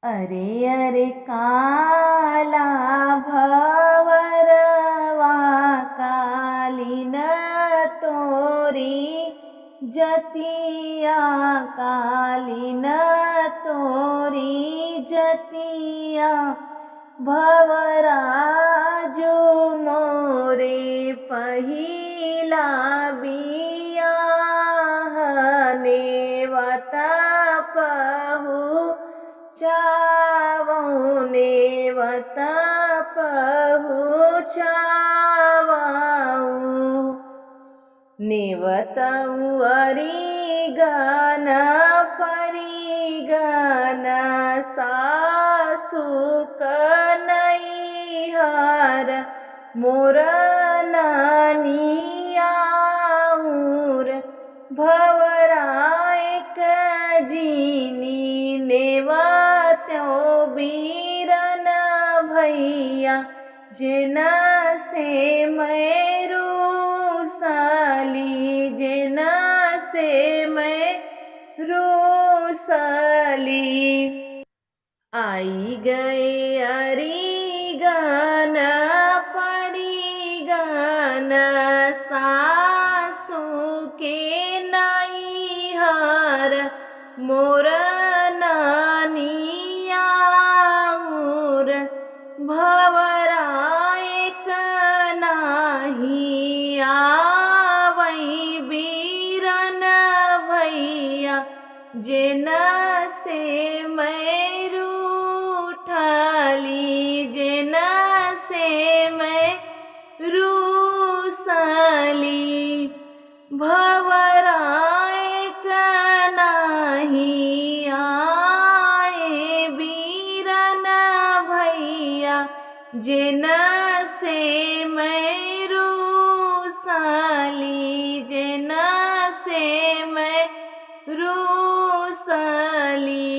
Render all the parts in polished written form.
अरे अरे काला भवरवा कालीन तोरी जतिया कालीन तोरी जतिया भवराजू मोरे पहिला बियाह नेवता पहु चावऊ नेवता पहुँचावऊ नेवतऊ अरिगन परिगन सासु कनैहर मोर नानियाऊर भवरायक जीनी नेवत्यो बीरन भैया जेना से मैं रूसली जेना से मैं रूसली आई गए अरिगन परिगन सासु के नैहर मोर नानियाऊर भवरायक नाही आवै बीरन भैया जेना से मैं रूठली जेना से मैं रूसली भवरायक नाही आए बीरन भैया जेना से मैं रूसली जेना से मैं रूसली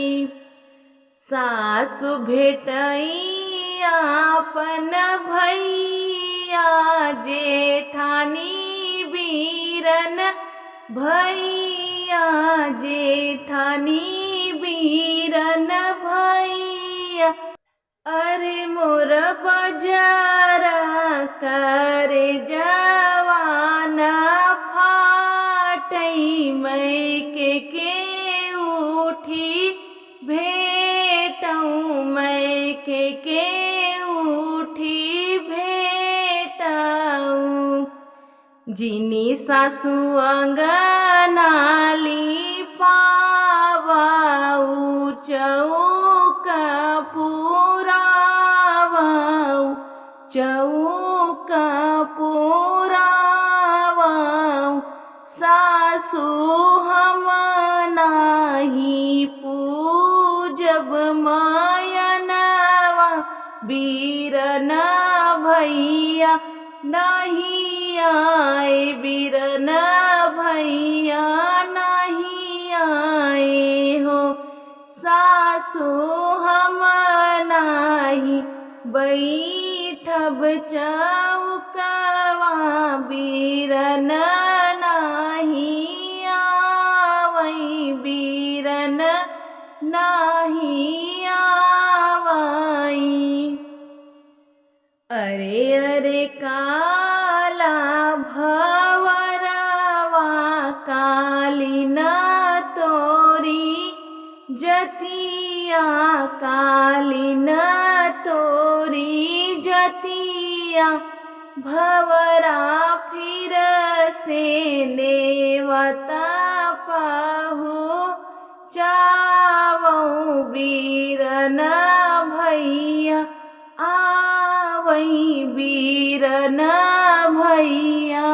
सासु भेटई आपन भैया जेठानी बीरन भैया जेठानी बीरन भैया अरे मोर बजारा करे जवाना फाटई मैं के उठी भेटऊँ मैं के उठी भेटऊँ जिनी सासु अंगनाली पावाऊ चौक पुरावाऊ चौक पुरावाऊ सासु हम नाही पूजब मायनवा बीरन भैया नहीं आए बीरन भैया नहीं आए हो सासु हम नाही बैठब चौकवा बीरन नहीं आवै बीरन नहीं आवै अरे अरे काला भवरवा कालीन तोरी जतिया कालीन तोरी जतिया भवरा फिर से नेवता पहुँचावऊ बीरन भैया आवै बीरन भैया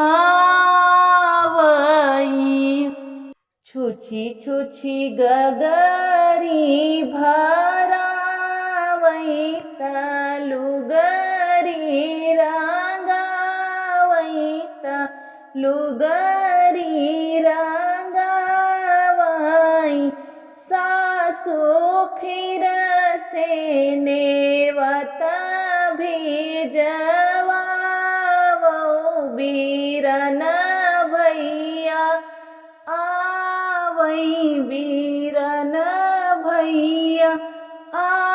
आवै छुछी छुछी गगरी भरावै तलुगरी रंगावै तलुगरी रंगावै सासु फिर से नेवता भेजवावो बीरन भैया आवै बीरन भैया आ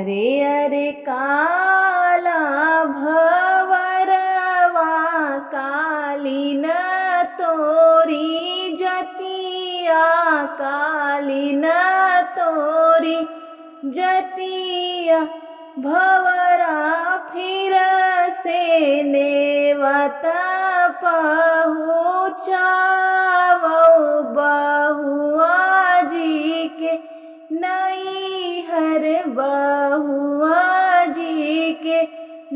अरे अरे काला भवरवा कालीन तोरी जतिया कालीन तोरी जतिया भवरा फिर से नेवत पहुँचावो बहुआ जी के नैहर बहुआ जी के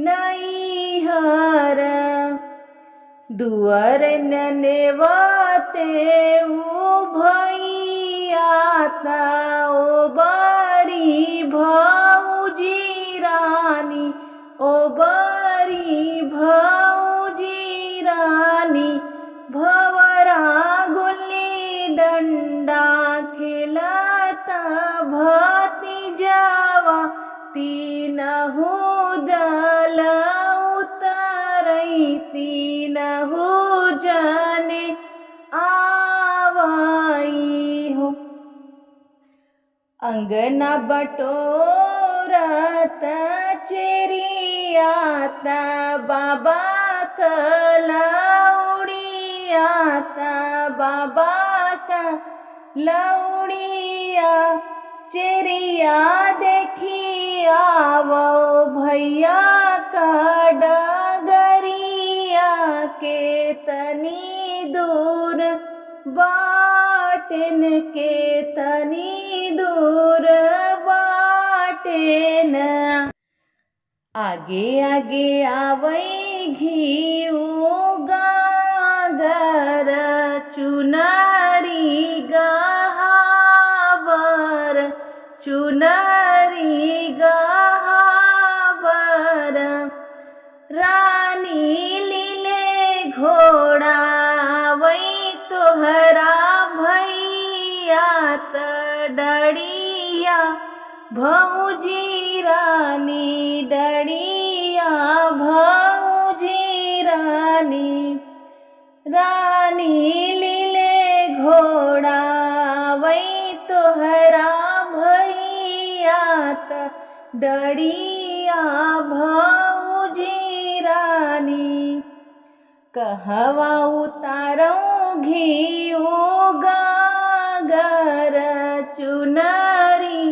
नैहर दुअर नेवते भैया ओ बारी भौजी रानी ओ बारी भौजी रानी भवरा गुल्ली डंडा खेलता भतीजवा तीनहु दल उतरई तीनहु जने आवई हो अंगना बटोरत चेरियात बाबा लौड़ियात बाबा का लौड़िया चेरिया देखिया वो भैया का डगरिया के तनी दूर बाटन के तनी दूर बाटन आगे आगे आवई घिऊ गागर चुनरी गहावर चुनरी गहावर रानी लीले घोड़ा वही तोहरा भैया त डड़िया भौजी रानी डड़िया भौजी रानी रानी लीले घोड़ा वही तोहरा भैया त डड़िया भौजी रानी कहवा उतारूं घिऊ गागर चुनरी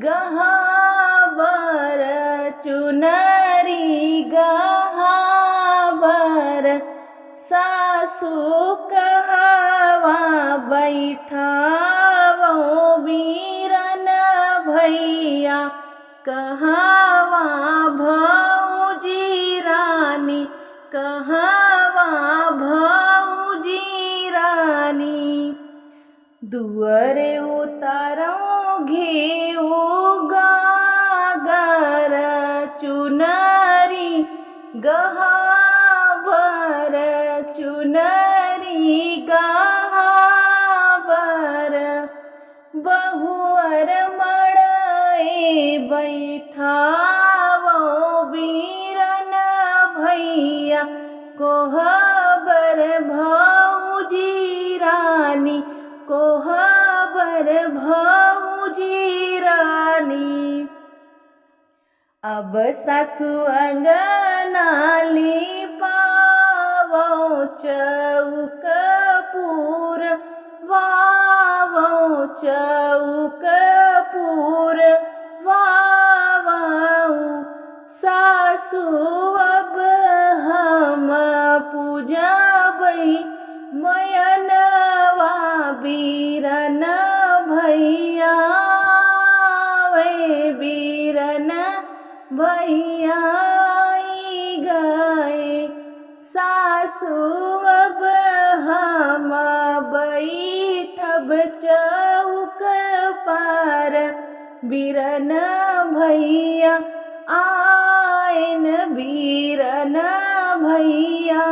गहावर चुनरी गहावर सासू कहवा बैठावो बीरन भैया कहवा भौजी रानी कहवा भौजी रानी दुअरे उतारूं घिऊ गागर चुनरी गहावर चुनरी गहावर बहुअर मड़ई बैठावो बीरन भैया कोहबर भौजी रानी कोहबर भौजी रानी अब सासु अंगना लिपावो चौक पूर वावो चौक पूर वावो सासु अब हम पूजबै मयनवा बीरन भैया वे बीरन भैया गए सासु अब हम बैठब चौक पर बीरन भैया आयन बीरन भैया